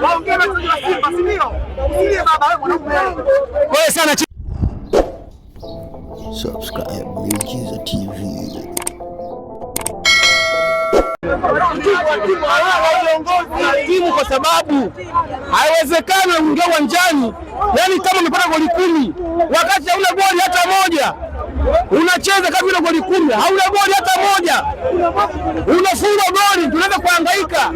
Waongee na Simba, si ndio? Usilie baba wewe mwanaume. Wewe sana subscribe Miujiza TV. Timu kwa sababu haiwezekani uingie uwanjani, yani kama umepata goli 10 wakati hauna goli hata moja, unacheza kama vile goli 10 hauna goli hata moja, unafunga goli, tunaweza kuhangaika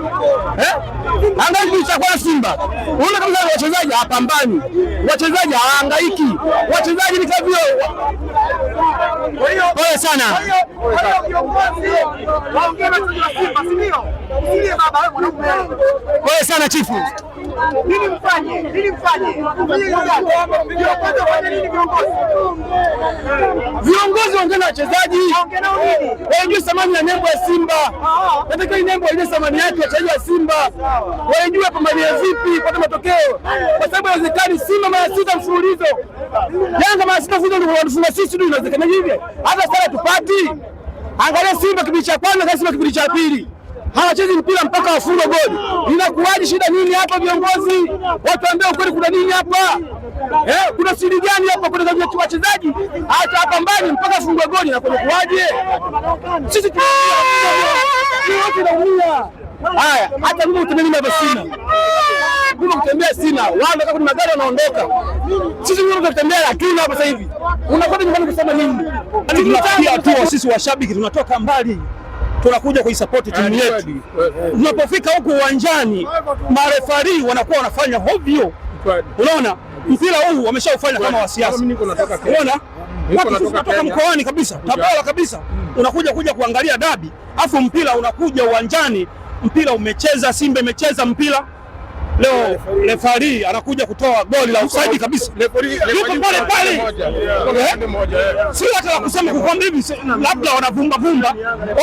angalia kwa Simba. Unaona kama wachezaji hapambani, wachezaji hawahangaiki, wachezaji ni kavyo. Pole sana. Pole sana chifu. Nini mfanye? Viongozi waongee na wachezaji. Wajue thamani ya nembo ya Simba. Nataka nembo ile thamani yake wachezaji wa Simba. Wajue pambania vipi kupata matokeo. Kwa sababu inawezekana Simba mara 6 mfululizo. Yanga mara 6 mfululizo ndio wanafunga sisi, ndio inawezekana hivi. Hata sasa tupati. Angalia Simba kipindi cha kwanza na Simba kipindi cha pili. Hawachezi mpira mpaka wafunge goli. Inakuwaje? Shida nini hapa viongozi? Watu ambao ukweli kuna nini hapa? Kuna siri gani hapa? Kuna wachezaji hata hapa mbali mpaka afunge goli na kuwaje? Sisi tunaumia. Haya, hata mimi utembea mimi sina. Mimi kutembea sina. Wao kama kuna magari wanaondoka. Sisi tunatembea lakini hapa sasa hivi. Unakwenda nyumbani kusema nini? Tunafikia tu sisi washabiki tunatoka mbali. Tunakuja kuisupport timu yetu. Tunapofika huko uwanjani, marefari wanakuwa wanafanya hovyo. Unaona? Mpira huu wameshaufanya kama wa siasa. Unaona? Watu tunatoka mkoani kabisa, Tabora kabisa. Unakuja kuangalia dabi, afu mpira unakuja uwanjani, mpira umecheza, Simba imecheza mpira. Leo refari anakuja kutoa goli la offside kabisa. Yuko pale. Sio hata la kusema kwamba hivi labda wanavumba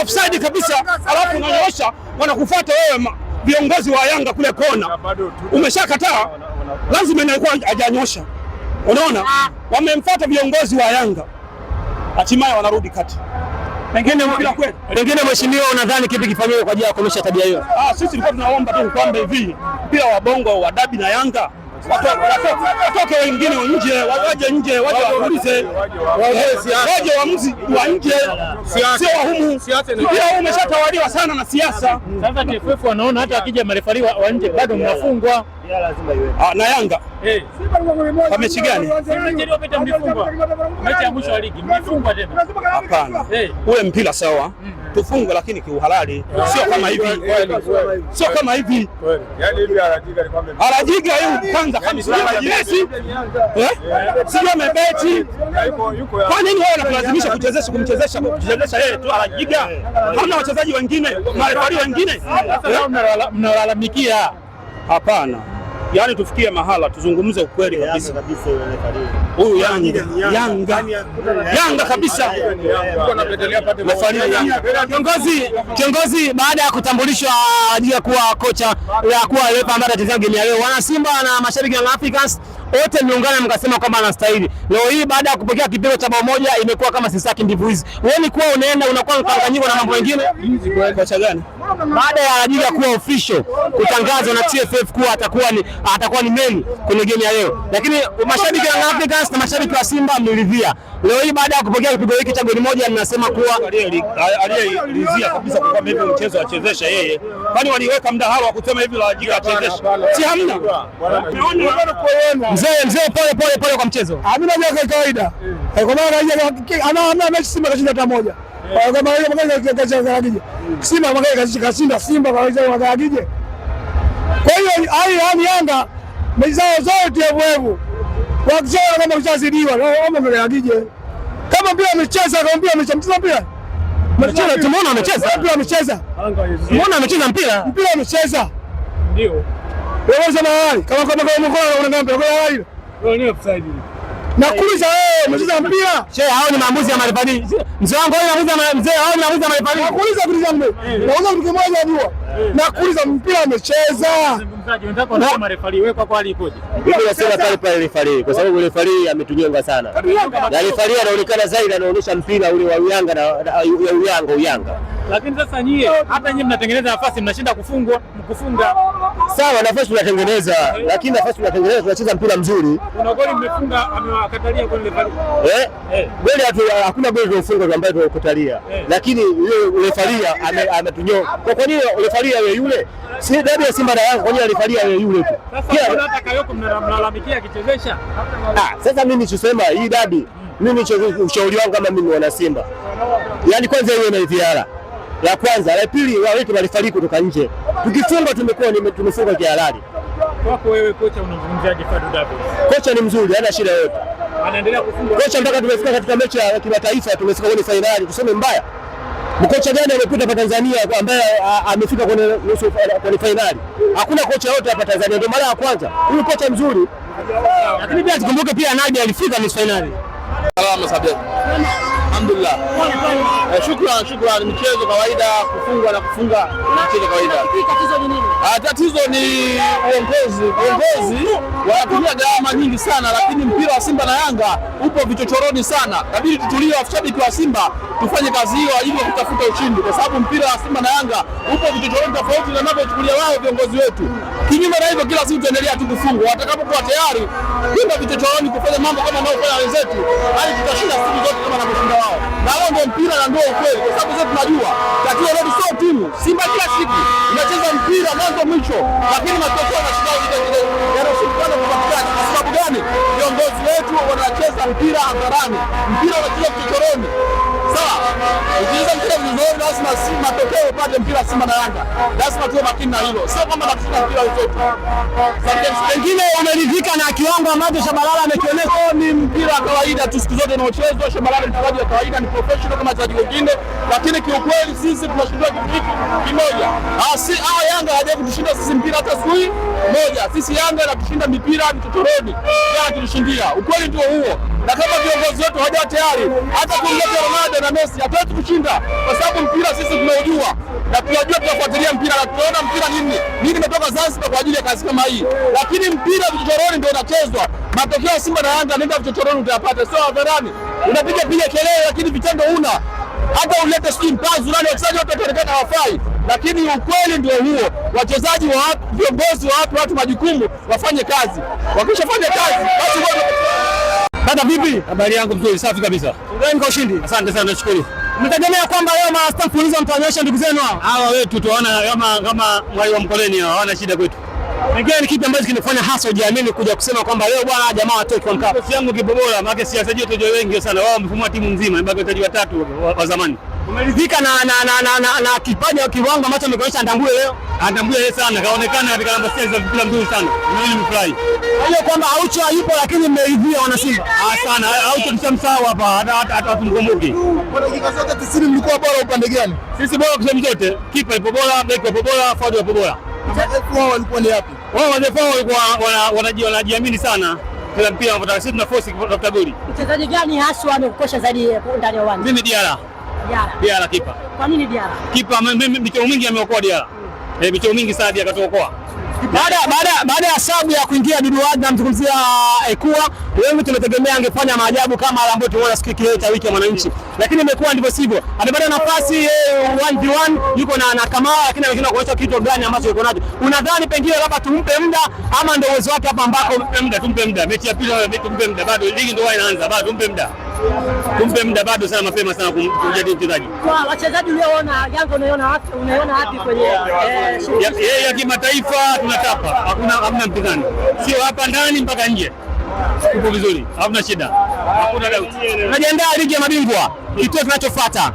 offside kabisa, alafu unaonyesha wanakufuata wewe viongozi wa Yanga kule kona. Umeshakataa, lazima inakuwa hajanyosha. Unaona? Wamemfuata viongozi wa Yanga. Hatimaye wanarudi kati. Pengine mheshimiwa, unadhani kipi kifanywe kwa ajili ya kukomesha tabia hiyo? Sisi tulikuwa tunaomba tu kwamba hivi mpira wa bongo wa dabi na Yanga watoke wengine nje, waje nje, waje waulize, waje waamuzi wa nje, sio wa humu. Mpira huu umeshatawaliwa sana na siasa. Sasa TFF wanaona hata akija marefari wa nje bado mnafungwa. Na Yanga kwa mechi gani? Mechi ya mwisho wa ligi mlifungwa tena. Hapana, ule mpira sawa, tufungwe lakini kiuhalali, sio kama hivi. Sio kama hivi. Yaani hivi Alajiga hiyo kwanza kama sio Messi. Sio amebeti. Kwa nini wao wanalazimisha kumchezesha yeye tu Alajiga? Hamna wachezaji wengine, marefari wengine. Mnalalamikia. Hapana. Yaani tufikie mahala tuzungumze ukweli kabisa. Huyu Yanga kabisa. Kiongozi baada ya kutambulishwa ajili ya kuwa kocha ya kuwa refa ambaye atacheza game ya leo, wana Simba na mashabiki wa Africans wote mliungana mkasema kwamba anastahili. Leo hii baada ya kupokea kipigo cha bao moja imekuwa kama sisaki ndivu hizi. Wewe ni kwa unakuwa mkanganyiko na mambo mengine. Kocha gani? Baada ya ajili ya kuwa official kutangazwa na TFF kuwa atakuwa ni main kwenye game ya leo. Lakini mashabiki wa Africans na mashabiki wa Simba mliridhia. Leo hii baada ya kupokea kipigo hiki cha goli moja mnasema kuwa aliyeridhia kabisa kwa hivi mchezo achezesha yeye. Kwani waliweka mdahalo wa kusema hivi la Alajiga achezesha. Si hamna. Mzee pole kwa mchezo. Mimi najua kwa kawaida. Kwa maana ana mechi Simba kashinda hata moja. Kama hiyo magari kacheza Simba magari kashinda Simba kwa hiyo magari. Kwa hiyo hali Yanga mechi zao zote hapo. Wakicheza kama mchazidiwa, naomba mgagije. Kama pia amecheza akamwambia amecheza mpira. Mcheza tumeona amecheza. Pia amecheza. Muona amecheza mpira. Mpira amecheza. Ndio. Wewe sema hali kama mkono unaambia kwa hali. Wewe ni offside. Nakuuliza wewe umecheza mpira? Shehe, hao ni maamuzi ya marefari. Mzee wangu hao ni maamuzi ya marefari. Nakuuliza kitu changu. Nauza kitu kimoja unajua. Nakuuliza mpira amecheza. Mzungumzaji unataka na marefari wewe kwa hali ikoje? Mimi nasema pale refari kwa sababu refari ametunyonga sana. Na refari anaonekana zaidi anaonyesha mpira ule wa Yanga na Uyanga. Lakini sasa nyie hata nyie mnatengeneza nafasi mnashinda kufunga. Sawa, nafasi tunatengeneza, lakini nafasi tunatengeneza tunacheza mpira mzuri. Kuna goli mmefunga amewakatalia goli refari. Goli hakuna goli tulofunga ambayo tunakatalia. Lakini yule refari ametunyoa. Kwa nini refari yule? Si dabi ya Simba na Yanga, kwa nini refari yule tu? Sasa hata Kayoko mnalalamikia akichezesha. Sasa mimi nichosema hii dabi, mimi ushauri wangu kama mimi wana Simba. Yaani kwanza hiyo na ziara. La kwanza, la pili waweke marefari kutoka nje. Tukifunga tumefunga kihalali. Kwako wewe kocha unazungumziaje Fadlu Davids? Kocha ni mzuri, hana shida yote. Anaendelea kufunga. Kocha mpaka tumefika katika mechi ya kimataifa, tumefika kwenye finali, tuseme mbaya. Mkocha gani amepita hapa Tanzania ambaye amefika kwenye finali? Hakuna kocha yote hapa Tanzania, ndio mara ya kwanza. Huyu kocha mzuri. Lakini pia tukumbuke pia Nabi alifika nusu finali. Salama sabia. Alhamdulillah. Shukrani. Michezo kawaida, kufungwa na kufunga michezo kawaida. Tatizo ni nini? Tatizo ni uongozi wanatumia gharama nyingi sana, lakini mpira wa Simba na Yanga upo vichochoroni sana. Inabidi tutulie, washabiki wa Simba tufanye kazi hiyo ili kutafuta ushindi, kwa sababu mpira wa Simba na Yanga upo vichochoroni tofauti na wanavyochukulia wao viongozi wetu. Kinyume na hivyo, kila siku tuendelea tu kufungwa. Watakapokuwa tayari kwenda vichochoroni kufanya mambo kama wanaofanya wenzetu, hadi tutashinda siku zote kama wanavyoshinda wao. Na wao ndio mpira na ndio ukweli, kwa sababu sisi tunajua tatizo letu sio timu. Simba kila siku inacheza mpira mwanzo mwisho, lakini matokeo yanashindana kupatikana. Kwa sababu gani? Viongozi wetu wanacheza mpira hadharani, mpira unacheza vichochoroni. Sawa, ukicheza mpira vizuri lazima matokeo upate. Mpira Simba na Yanga lazima tuwe makini na hilo, sio kama tunacheza mpira wetu. Pengine umeridhika na kiwango ambacho Shabalala amekionyesha? Ni mpira kawaida tu siku zote unaochezwa. Shabalala ni mchezaji wa kawaida, ni professional kama wachezaji wengine, lakini kiukweli sisi tunashindwa kitu kimoja. Yanga hajaje kutushinda sisi mpira hata siku moja. Sisi Yanga inatushinda mipira vichochoroni, yeye anatushindia. Ukweli ndio huo, na kama viongozi wetu hawajawa tayari hata kumleta Ronaldo na Messi hatuwezi kushinda, kwa sababu mpira sisi tunaujua na tunajua, tunafuatilia mpira na tunaona mpira nini imetoka Zanzibar kwa ajili ya kazi kama hii. Lakini mpira vichochoroni ndio unachezwa. Matokeo ya Simba na Yanga nenda vichochoroni utayapata, sio hadharani. Unapiga kelele lakini vitendo huna. Hata ulete sijui mpanzu nani, wachezaji wote wataonekana hawafai, lakini ukweli ndio huo. Wachezaji wa viongozi wa watu majukumu wafanye kazi. Wakishafanya kazi basi wote. Dada vipi? Habari yangu mzuri, safi kabisa. Ndio kwa ushindi. Asante sana, nashukuru. Mtegemea kwamba leo master mfululizo mtaonyesha ndugu zenu hawa wetu, tunaona kama mwali wa Mkoleni hawana shida kwetu. Pengine ni kipi ambacho kinafanya hasa ujiamini kuja kusema kwamba leo bwana jamaa watoke kwa Mkapa? Kosi yangu kipo bora, maana siasa yetu wengi sana. Wao wamefumua timu nzima, ibaki wachezaji watatu wa zamani. Umeridhika na kipaji au kiwango ambacho ameonyesha Ndambue leo? Ndambue sana kaonekana katika namba 6 za mpira mzuri sana. Mimi nimefurahi. Hiyo kwamba Aucho hayupo lakini mmeridhia wana Simba. Sana. Aucho tushamsahau hapa, hata tumkumbuki. Kwa dakika zote 90 mlikuwa bora upande gani? Sisi bora kwa sehemu zote. Kipa ipo bora, beki ipo bora, forward ipo bora. Wao walikuwa ni yapi? Wao walikuwa wanajiamini sana. Kila mpira wanataka sisi tuna force kutafuta goli. Mchezaji gani haswa amekukosha zaidi ndani ya uwanja? Mimi Diara kipa. Kwa nini Diara? Kipa michezo mingi ameokoa Diara. Michezo mingi sana Diara katuokoa. Baada ya sababu ya kuingia Dudu Wadi na mzungumzia Ekua, wengi tumetegemea angefanya maajabu kama ambayo tumeona siku ile ya wiki ya Mwananchi, lakini imekuwa ndivyo sivyo. Amepata nafasi 1v1 yuko na Kamara, lakini amekina kuonyesha kitu gani ambacho yuko nacho. Unadhani pengine labda tumpe muda ama ndio uwezo wake hapa ambako tumpe muda mechi ya pili, tumpe muda, bado ligi ndio inaanza, bado tumpe muda bado sana, mapema sana kumjadili mchezaji. Kwa wachezaji ulioona Yanga unaiona wapi kwenye ya kimataifa? Tunatapa, hamna mpinzani, sio hapa ndani mpaka nje, uko vizuri, hamna shida, hakuna doubt. Tunajiandaa ligi ya mabingwa, kituo kinachofuata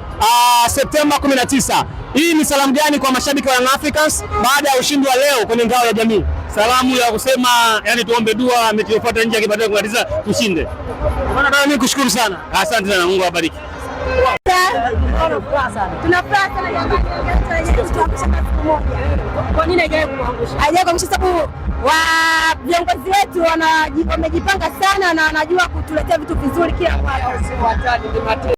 Septemba 19. Hii ni salamu gani kwa mashabiki wa Young Africans baada ya ushindi wa leo kwenye ngao ya jamii? Salamu ya kusema yani tuombe dua mechi ifuatayo nje ya kimataifa kumaliza tushinde. Bwana Dani, nikushukuru sana. Asante sana, Mungu awabariki. Tunafurahi sana jamani. Kwa nini haijakuangusha? Sababu viongozi wetu wamejipanga sana na wanajua kutuletea vitu vizuri kila mara.